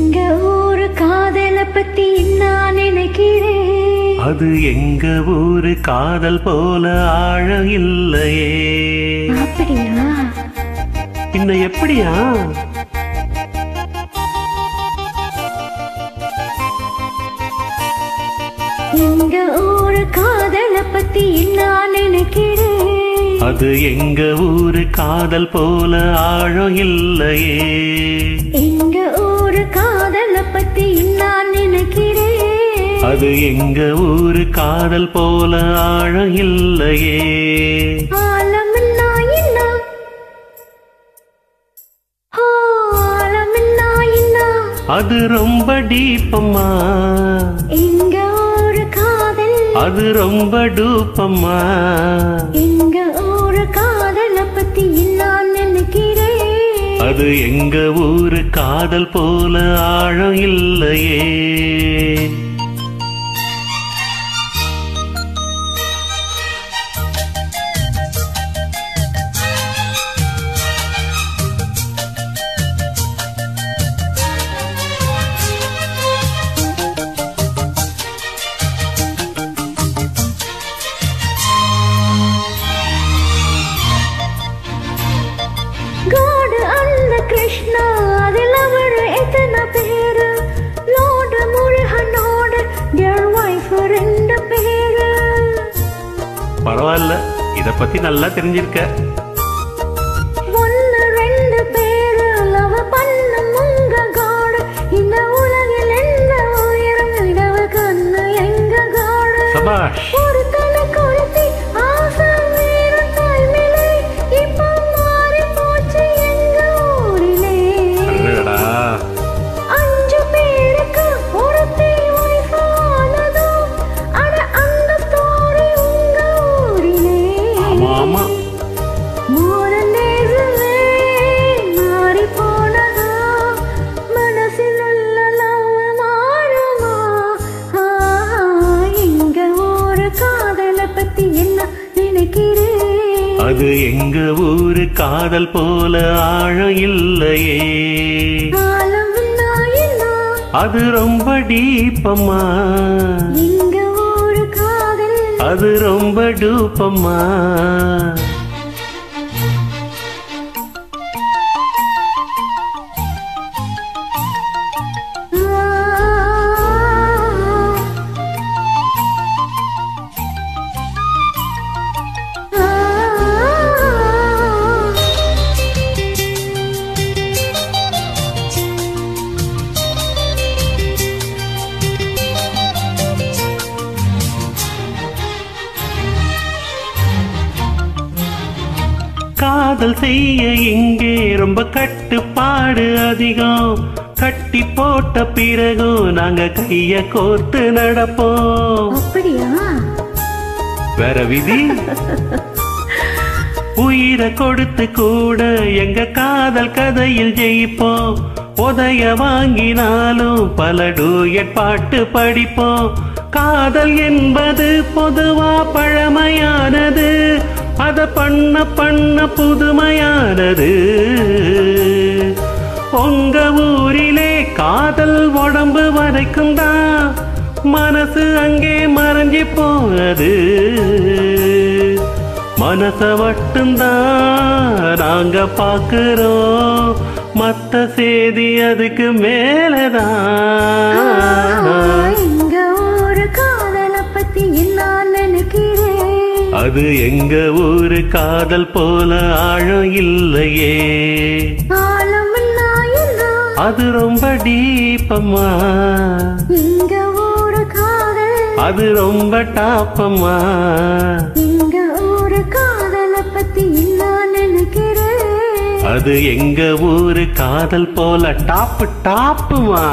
எங்க ஊரு காதல பத்தி நான் நினைக்கிறேன். அது எங்க ஊரு காதல் போல ஆழம் இல்லையே. அப்படியா? இன்னும் எப்படியா? எங்க ஊரு காதல பத்தி நான் நினைக்கிறேன். அது எங்க ஊரு காதல் போல ஆழம் இல்லையே. எங்க ஊரு காதல பத்தி நான் நினைக்கிறேன். அது எங்க ஊரு காதல் போல ஆழம் இல்லையே. ஆழமின்னா என்ன? ஆழமின்னா என்ன? அது ரொம்ப டீப்பம்மா. எங்க ஊரு காதல் அது ரொம்ப டூப்பம்மா. எங்க ஊரு காதல பத்தி நான் நினைக்கிறேன். அது எங்க ஊரு காதல் போல ஆழம் இல்லையே. கோடு அந்த கிருஷ்ணா அதில் அவர் எத்தனை பேரு. லோடு முருகனோடு their wife ரெண்டு பேரு. பரவாயில்ல, இத பத்தி நல்லா தெரிஞ்சிருக்க. ஒன்னு ரெண்டு பேரு லவ் பண்ணும் உங்க காடு. இந்த உலகில் என்ன உயரம் இடவு கண்ணு எங்க காடு. சபாஷ். ஒரு தலை கொளுத்தி ஆசை வீரம் தாய்மையிலே இப்போ மாறி போச்சு எங்க ஊரிலே. அடடா. 5 பேருக்கு ஒருத்தி wife ஆனதோ. அட அந்த story உங்க ஊரிலே. ஆமா ஆமா. மூரன் தேசமே மாறி போனதோ. மனசில் உள்ள love மாறுமா? எங்க ஊரு காதல பத்தி என்ன நினைக்கிறேன். அது எங்க ஊரு காதல் போல ஆழம் இல்லையே. ஆழம்னா என்ன? அது ரொம்ப டீப்பம்மா. எங்க ஊரு காதல் அது ரொம்ப டூப்பம்மா. காதல் செய்ய இங்கே ரொம்ப கட்டுப்பாடு அதிகம். கட்டி போட்ட பிறகும் நாங்க கைய கோர்த்து நடப்போம். அப்படியா? வேற விதி? உயிரை கொடுத்து கூட எங்க காதல் கதையில் ஜெயிப்போம். உதய வாங்கினாலும் பல டூயட் பாட்டு படிப்போம். காதல் என்பது பொதுவா பழமையானது. அத பண்ண பண்ண புதுமையானது. உங்க ஊரிலே காதல் உடம்பு வரைக்கும் தான். மனசு அங்கே மறைஞ்சி போனது. மனச மட்டும்தான் நாங்க பாக்குறோம். மத்த செய்தி அதுக்கு மேலதான். எங்க ஊரு காதல பத்தி நான் நினைக்கிறேன். அது எங்க ஊரு காதல் போல ஆழம் இல்லையே. ஆழம்னா என்ன? அது ரொம்ப டீப்பம்மா. எங்க ஊரு காதல் அது ரொம்ப டாப்பம்மா. எங்க ஊரு காதல பத்தி நான் நினைக்கிறேன். அது எங்க ஊரு காதல் போல டாப்புமா.